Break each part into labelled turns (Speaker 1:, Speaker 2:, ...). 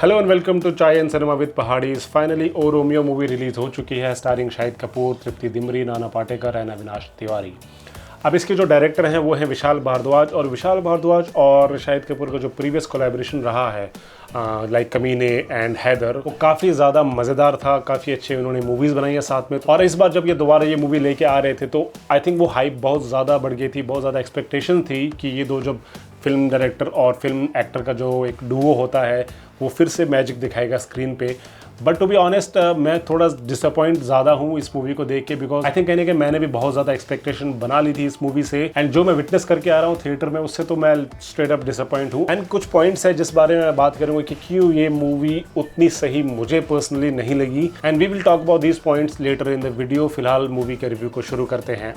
Speaker 1: Hello and welcome to chai and cinema with Pahadis. Finally O Romeo movie release हो चुकी है, starring Shahid Kapoor, Tripti Dimri, Nana Patekar and Avinash Tiwari. अब इसके जो डायरेक्टर हैं वो हैं विशाल भारद्वाज, और विशाल भारद्वाज और शाहिद कपूर का जो प्रीवियस कोलैबोरेशन रहा है लाइक कमीने एंड हैदर, वो काफ़ी ज़्यादा मज़ेदार था। काफ़ी अच्छे उन्होंने मूवीज़ बनाई है साथ में। और इस बार जब ये दोबारा ये मूवी लेके आ रहे थे तो आई थिंक वो हाइप बहुत ज़्यादा बढ़ गई थी, बहुत ज़्यादा एक्सपेक्टेशन थी कि ये दो जब फिल्म डायरेक्टर और फिल्म एक्टर का जो एक डुओ होता है वो फिर से मैजिक दिखाएगा स्क्रीन पे। बट टू बी ऑनेस्ट मैं थोड़ा डिसअपॉइंट ज़्यादा हूँ इस मूवी को देख के, बिकॉज आई थिंक कहने के मैंने भी बहुत ज़्यादा एक्सपेक्टेशन बना ली थी इस मूवी से, एंड जो मैं विटनेस करके आ रहा हूँ थिएटर में उससे तो मैं स्ट्रेट अप डिसअपॉइंट हूँ। एंड कुछ पॉइंट्स है जिस बारे में मैं बात करूँगा कि क्यों ये मूवी उतनी सही मुझे पर्सनली नहीं लगी, and we will talk about these points later in the video. फिलहाल मूवी के रिव्यू को शुरू करते हैं।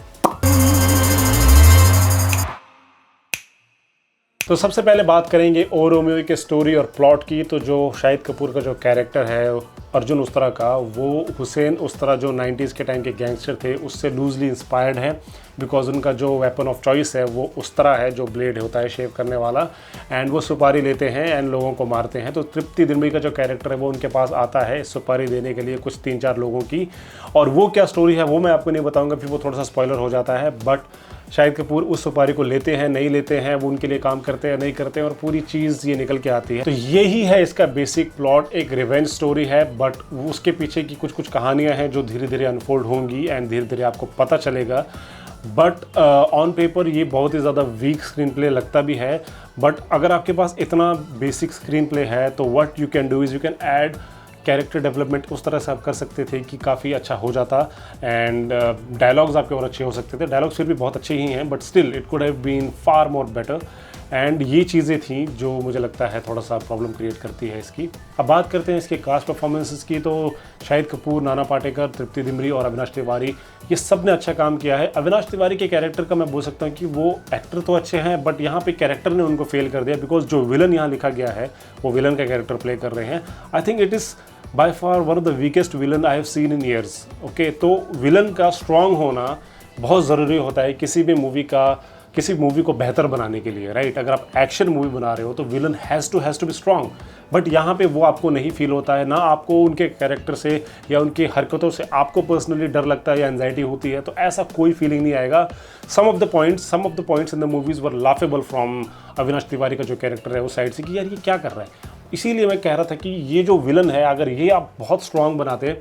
Speaker 1: तो सबसे पहले बात करेंगे ओ रोमियो के स्टोरी और प्लॉट की। तो जो शाहिद कपूर का जो कैरेक्टर है अर्जुन उस्तरा का, वो हुसैन उस्तरा जो 90s के टाइम के गैंगस्टर थे उससे लूजली इंस्पायर्ड है, बिकॉज उनका जो वेपन ऑफ चॉइस है वो उस्तरा है, जो ब्लेड होता है शेव करने वाला, एंड वो सुपारी लेते हैं एंड लोगों को मारते हैं। तो तृप्ति दिमरी का जो कैरेक्टर है वो उनके पास आता है सुपारी देने के लिए कुछ 3-4 लोगों की, और वो क्या स्टोरी है वो मैं आपको नहीं बताऊँगा, फिर वो थोड़ा सा स्पॉइलर हो जाता है। बट शाहिद कपूर उस सुपारी को लेते हैं, नहीं लेते हैं, वो उनके लिए काम करते हैं, नहीं करते हैं, और पूरी चीज़ ये निकल के आती है। तो यही है इसका बेसिक प्लॉट, एक रिवेंज स्टोरी है, बट उसके पीछे की कुछ कहानियां हैं जो धीरे धीरे अनफोल्ड होंगी एंड धीरे धीरे आपको पता चलेगा। बट ऑन पेपर ये बहुत ही ज़्यादा वीक स्क्रीन प्ले लगता भी है, बट अगर आपके पास इतना बेसिक स्क्रीन प्ले है तो what you can do is you can add character development उस तरह से आप कर सकते थे कि काफ़ी अच्छा हो जाता, एंड डायलॉग्स आपके और अच्छे हो सकते थे। डायलॉग्स फिर भी बहुत अच्छे ही हैं, but still it could have been far more better, and ये चीज़ें थी जो मुझे लगता है थोड़ा सा प्रॉब्लम क्रिएट करती है इसकी। अब बात करते हैं इसके कास्ट परफॉर्मेंसेस की। तो शाहिद कपूर, नाना पाटेकर, तृप्ति दिमरी और अविनाश तिवारी, ये सब ने अच्छा काम किया है। अविनाश तिवारी के कैरेक्टर का मैं बोल सकता हूँ कि वो एक्टर तो अच्छे हैं, बट यहाँ पे कैरेक्टर ने उनको फेल कर दिया, बिकॉज जो विलन यहाँ लिखा गया है वो विलन का कैरेक्टर प्ले कर रहे हैं। आई think it is by far one of the weakest villain I have seen in years. Okay, तो विलन का स्ट्रॉन्ग होना बहुत ज़रूरी होता है किसी भी मूवी को बेहतर बनाने के लिए, राइट। अगर आप एक्शन मूवी बना रहे हो तो villain has to be strong, but यहाँ पे वो आपको नहीं फील होता है। ना आपको उनके कैरेक्टर से या उनकी हरकतों से आपको पर्सनली डर लगता है या एंजाइटी होती है, तो ऐसा कोई फीलिंग नहीं आएगा। Some of the points in the movies were laughable from Avinash Tiwari का जो कैरेक्टर है उस साइड से, कि यार ये क्या कर रहा है। इसीलिए मैं कह रहा था कि ये जो विलन है अगर ये आप बहुत स्ट्रॉन्ग बनाते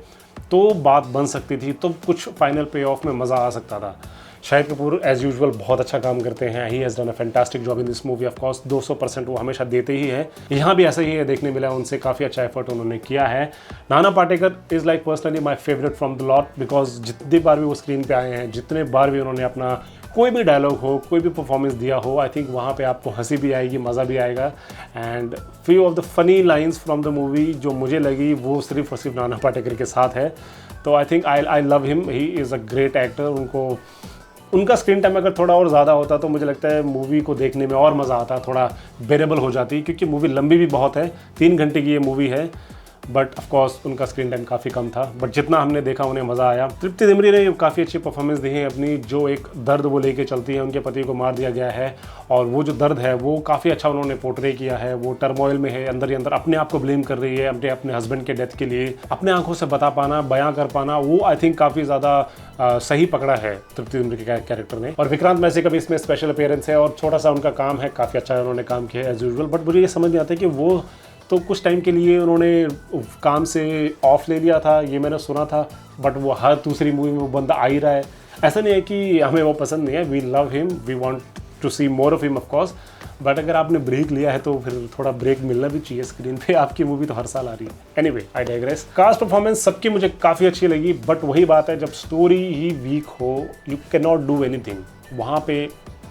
Speaker 1: तो बात बन सकती थी, तो कुछ फाइनल पे ऑफ में मज़ा आ सकता था। शाहिद कपूर एज यूजुअल बहुत अच्छा काम करते हैं, he has done a fantastic job in this movie. Of course 200% वो हमेशा देते ही हैं, यहाँ भी ऐसा ही है, देखने मिला उनसे काफ़ी अच्छा एफर्ट उन्होंने किया है। Nana Patekar is like personally my favourite from the lot, because जितनी बार भी वो स्क्रीन पे आए हैं, जितने बार भी उन्होंने अपना कोई भी डायलॉग हो, कोई भी परफॉर्मेंस दिया हो, आई थिंक वहाँ पे आपको हंसी भी आएगी, मज़ा भी आएगा। And few of the funny lines from the movie जो मुझे लगी वो सिर्फ और सिर्फ नाना पाटेकर के साथ है। तो I think I love him, he is a great actor. उनका स्क्रीन टाइम अगर थोड़ा और ज़्यादा होता तो मुझे लगता है मूवी को देखने में और मज़ा आता, थोड़ा बेरेबल हो जाती, क्योंकि मूवी लंबी भी बहुत है, 3 घंटे की ये मूवी है। बट ऑफ कोर्स उनका स्क्रीन टाइम काफ़ी कम था, बट जितना हमने देखा उन्हें मज़ा आया। तृप्ति दिमरी ने काफ़ी अच्छी परफॉर्मेंस दी है अपनी, जो एक दर्द वो लेके चलती है, उनके पति को मार दिया गया है और वो जो दर्द है वो काफ़ी अच्छा उन्होंने पोर्ट्रे किया है। वो टर्मोइल में है, अंदर ही अंदर अपने आप को ब्लेम कर रही है अपने हस्बैंड के डेथ के लिए, अपने आंखों से बता पाना, बयां कर पाना, वो आई थिंक काफ़ी ज़्यादा सही पकड़ा है तृप्ति दिमरी के कैरेक्टर ने। और विक्रांत मैसी का भी इसमें स्पेशल अपीयरेंस है और छोटा सा उनका काम है, काफ़ी अच्छा उन्होंने काम किया है एज यूजुअल। बट मुझे ये समझ नहीं आता कि वो तो कुछ टाइम के लिए उन्होंने काम से ऑफ ले लिया था, ये मैंने सुना था, बट वो हर दूसरी मूवी में वो बंदा आ ही रहा है। ऐसा नहीं है कि हमें वो पसंद नहीं है, we love him, we want to see more of him of course, but अगर आपने ब्रेक लिया है तो फिर थोड़ा ब्रेक मिलना भी चाहिए स्क्रीन पे। आपकी मूवी तो हर साल आ रही है। Anyway, I digress. Cast performance सबकी मुझे काफ़ी अच्छी लगी, बट वही बात है, जब स्टोरी ही वीक हो you can not do anything.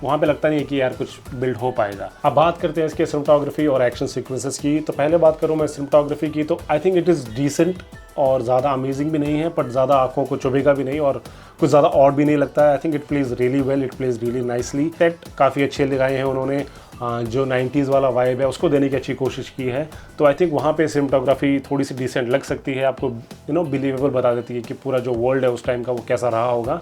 Speaker 1: वहाँ पे लगता नहीं है कि यार कुछ बिल्ड हो पाएगा। अब बात करते हैं इसके सिनेमेटोग्राफी और एक्शन सीक्वेंसेस की। तो पहले बात करूँ मैं सिनेमेटोग्राफी की, तो I think it is decent, और ज़्यादा अमेजिंग भी नहीं है, बट ज़्यादा आंखों को चुभेगा भी नहीं और कुछ ज़्यादा ऑड भी नहीं लगता है। आई think it plays really well, it plays really nicely. Set काफ़ी अच्छे लगाए हैं उन्होंने, जो 90s वाला वाइब है उसको देने की अच्छी कोशिश की है। तो आई थिंक वहाँ पे सिनेमेटोग्राफी थोड़ी सी डिसेंट लग सकती है, आपको बिलीवेबल बता देती है कि पूरा जो वर्ल्ड है उस टाइम का वो कैसा रहा होगा।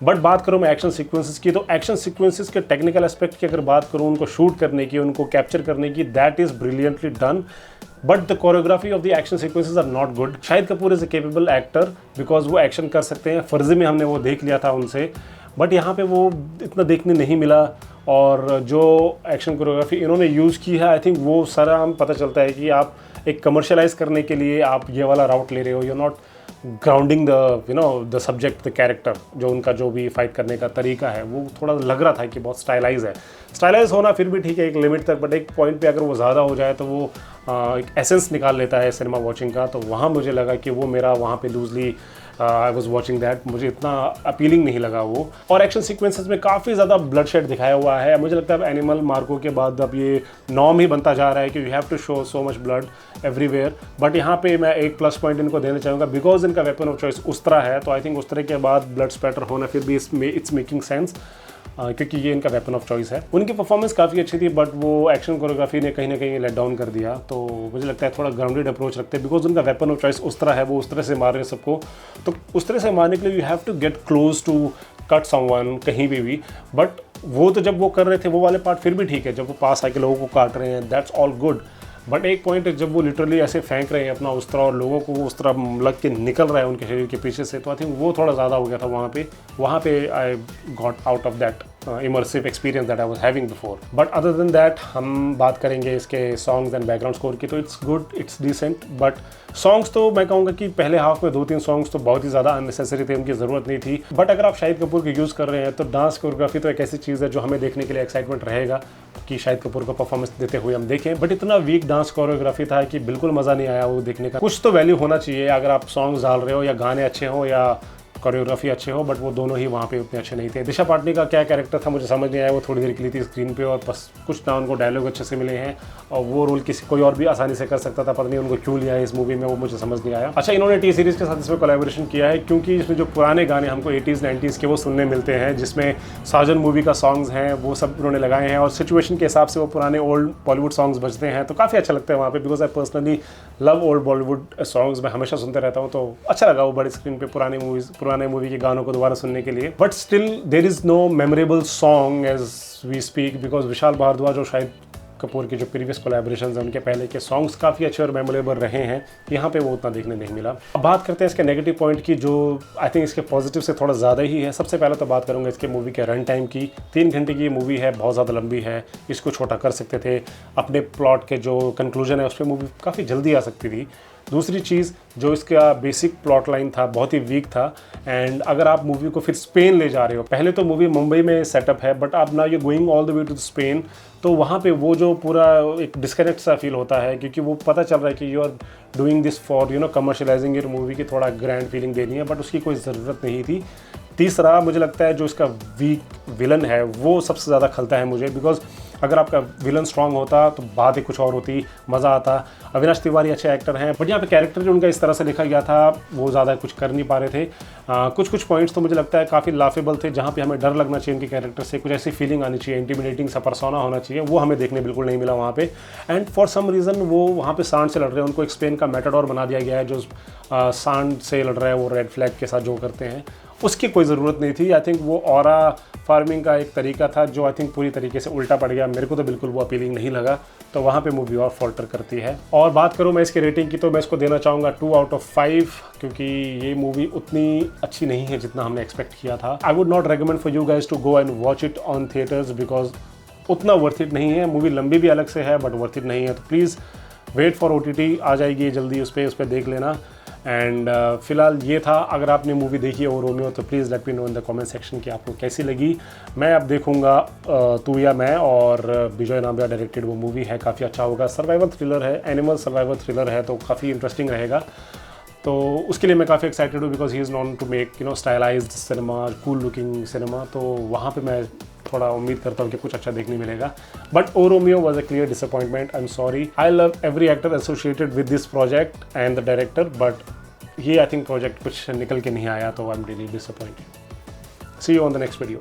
Speaker 1: बट बात करूँ मैं एक्शन सीक्वेंसेस की, तो एक्शन सीक्वेंसेस के टेक्निकल एस्पेक्ट की अगर बात करूँ, उनको शूट करने की, उनको कैप्चर करने की, that is brilliantly done, but the choreography of the action sequences are not good. Shahid Kapoor is a capable actor because वो एक्शन कर सकते हैं, फर्जी में हमने वो देख लिया था उनसे, बट यहाँ पे वो इतना देखने नहीं मिला। और जो एक्शन कोरियोग्राफी इन्होंने यूज़ की है, आई थिंक वो सारा हम पता चलता है कि आप एक कमर्शलाइज करने के लिए आप ये वाला राउट ले रहे हो, you not grounding the subject, the character. जो उनका जो भी फाइट करने का तरीका है वो थोड़ा लग रहा था कि बहुत स्टाइलाइज है। स्टाइलाइज होना फिर भी ठीक है एक लिमिट तक, बट एक पॉइंट पे अगर वो ज़्यादा हो जाए तो वो एक एसेंस निकाल लेता है सिनेमा वॉचिंग का। तो वहाँ मुझे लगा कि वो मेरा वहाँ पे loosely I was watching that, मुझे इतना अपीलिंग नहीं लगा वो। और एक्शन सीक्वेंसेस में काफ़ी ज़्यादा ब्लड शेड दिखाया हुआ है। मुझे लगता है अब एनिमल मार्को के बाद अब ये नॉर्म ही बनता जा रहा है कि you have to show so much blood everywhere. But यहाँ पे मैं एक प्लस पॉइंट इनको देना चाहूँगा, बिकॉज इनका वेपन ऑफ चॉइस उस्तरा है, तो आई थिंक उस्तरे के बाद ब्लड स्पैटर होना फिर भी इट्स मेकिंग सेंस, क्योंकि ये इनका वेपन ऑफ चॉइस है। उनकी परफॉर्मेंस काफ़ी अच्छी थी, बट वो एक्शन कोरियोग्राफी ने कहीं ना कहीं लेट डाउन कर दिया। तो मुझे लगता है थोड़ा ग्राउंडेड अप्रोच रखते हैं, बिकॉज उनका वेपन ऑफ चॉइस उस तरह है, वो उस तरह से मार रहे हैं सबको। तो उस तरह से मारने के लिए you have to get close to cut someone कहीं भी। बट वो तो जब वो कर रहे थे वो वाले पार्ट फिर भी ठीक है, जब वो पास आके लोगों को काट रहे हैं, दैट्स ऑल गुड। बट एक पॉइंट है जब वो लिटरली ऐसे फेंक रहे हैं अपना उस तरह और लोगों को वो उस तरह लग के निकल रहा है उनके शरीर के पीछे से, तो आई थिंक वो थोड़ा ज़्यादा हो गया था वहाँ पे I got out of that immersive experience that I was having before. But other than that हम बात करेंगे इसके सॉन्ग्स एंड बैकग्राउंड स्कोर की, तो it's good, it's decent. But songs तो मैं कहूँगा कि पहले हाफ में 2-3 सॉन्ग्स तो बहुत ही ज़्यादा अननेसेसरी थे, उनकी ज़रूरत नहीं थी। बट अगर आप शाहिद कपूर की यूज़ कर रहे हैं तो डांस कोरियोग्राफी तो एक ऐसी चीज़ है जो हमें देखने के लिए एक्साइटमेंट रहेगा कि शाहिद कपूर का परफॉर्मेंस देते हुए हम देखें। बट इतना वीक डांस कोरियोग्राफी था कि बिल्कुल मज़ा नहीं आया वो देखने का। कुछ तो वैल्यू होना चाहिए अगर आप सॉन्ग्स डाल रहे हो या गाने अच्छे हो या कोरियोग्राफी अच्छे हो, बट वो दोनों ही वहाँ पे उतने अच्छे नहीं थे। दिशा पाटनी का क्या कैरेक्टर था मुझे समझ नहीं आया, वो थोड़ी देर के लिए थी स्क्रीन पे और बस कुछ ना उनको डायलॉग अच्छे से मिले हैं, और वो रोल कोई और भी आसानी से कर सकता था, पता नहीं उनको क्यों लिया है इस मूवी में, वो मुझे समझ नहीं आया। अच्छा, इन्होंने टी सीरीज़ के साथ इसमें कोलैबोरेशन किया है, क्योंकि इसमें जो पुराने गाने हमको 80s 90s के वो सुनने मिलते हैं, जिसमें साजन मूवी का सॉन्ग्स हैं वो सब उन्होंने लगाए हैं, और सिचुएशन के हिसाब से वो पुराने ओल्ड बॉलीवुड सॉन्ग्स बजते हैं, तो काफ़ी अच्छा लगता है वहाँ पे। Because I personally love old Bollywood songs, मैं हमेशा सुनते रहता हूँ, तो अच्छा लगा वो बड़े स्क्रीन पे पुराने मूवी के गानों को दोबारा सुनने के लिए। But still there is no memorable song as we speak, because Vishal Bhardwaj और शाहिद कपूर की जो प्रीवियस कोलैबोरेशंस हैं उनके पहले के सॉन्ग्स काफ़ी अच्छे और मेमोरेबल रहे हैं, यहाँ पे वो उतना देखने नहीं मिला। अब बात करते हैं इसके नेगेटिव पॉइंट की, जो आई थिंक इसके पॉजिटिव से थोड़ा ज़्यादा ही है। सबसे पहले तो बात करूँगा इसके मूवी के रन टाइम की। 3 घंटे की मूवी है, बहुत ज़्यादा लंबी है, इसको छोटा कर सकते थे। अपने प्लॉट के जो कंक्लूजन है उस पर मूवी काफ़ी जल्दी आ सकती थी। दूसरी चीज़, जो इसका बेसिक प्लॉट लाइन था बहुत ही वीक था, एंड अगर आप मूवी को फिर स्पेन ले जा रहे हो, पहले तो मूवी मुंबई में सेटअप है, बट आप ना you going all the way to Spain, तो वहाँ पे वो जो पूरा एक डिस्कनेक्ट सा फील होता है, क्योंकि वो पता चल रहा है कि you are doing this for commercialising your movie की थोड़ा ग्रैंड फीलिंग देनी है, बट उसकी कोई ज़रूरत नहीं थी। तीसरा, मुझे लगता है जो इसका वीक विलन है वो सबसे ज़्यादा खलता है मुझे, बिकॉज अगर आपका विलन स्ट्रांग होता तो बात ही कुछ और होती, मज़ा आता। अविनाश तिवारी अच्छे एक्टर हैं, बट यहाँ पे कैरेक्टर जो उनका इस तरह से लिखा गया था वो ज़्यादा कुछ कर नहीं पा रहे थे। कुछ पॉइंट्स तो मुझे लगता है काफ़ी लाफेबल थे, जहाँ पे हमें डर लगना चाहिए उनके कैरेक्टर से, कुछ ऐसी फीलिंग आनी चाहिए, इंटिमिडेटिंग सा पर्सोना होना चाहिए, वो हमें देखने बिल्कुल नहीं मिला वहाँ पे। एंड फॉर सम रीज़न वो वहाँ पे सांड से लड़ रहे हैं, उनको एक स्पेन का मैटाडोर बना दिया गया है, जो सांड से लड़ रहा है वो रेड फ्लैग के साथ जो करते हैं, उसकी कोई ज़रूरत नहीं थी। आई थिंक वो ऑरा फार्मिंग का एक तरीका था जो आई थिंक पूरी तरीके से उल्टा पड़ गया, मेरे को तो बिल्कुल वो अपीलिंग नहीं लगा, तो वहाँ पे मूवी और फॉल्टर करती है। और बात करूँ मैं इसकी रेटिंग की, तो मैं इसको देना चाहूँगा 2 out of 5, क्योंकि ये मूवी उतनी अच्छी नहीं है जितना हमने एक्सपेक्ट किया था। I would not recommend for you guys to go and watch it on theatres, because उतना वर्थ इट नहीं है। मूवी लंबी भी अलग से है, बट वर्थ इट नहीं है, तो प्लीज़ वेट फॉर OTT, आ जाएगी जल्दी, उस पर देख लेना। एंड फिलहाल ये था। अगर आपने मूवी देखी है वो रोमियो, तो please let me know in the comment section कि आपको कैसी लगी। मैं अब देखूंगा तू या मैं, और विजय नाबिया डायरेक्टेड वो मूवी है, काफ़ी अच्छा होगा। सर्वाइवल थ्रिलर है, एनिमल सर्वाइवल थ्रिलर है, तो काफ़ी इंटरेस्टिंग रहेगा। तो उसके लिए मैं काफ़ी एक्साइटेड हूँ, because he is known to make stylised cinema, cool looking cinema, तो वहाँ पे मैं थोड़ा उम्मीद करता हूँ कि कुछ अच्छा देखने मिलेगा। But O Romeo was a clear disappointment, I am sorry. I love every actor associated with this project and the director, but ये आई थिंक प्रोजेक्ट कुछ निकल के नहीं आया, तो I am really disappointed. See you on the next video.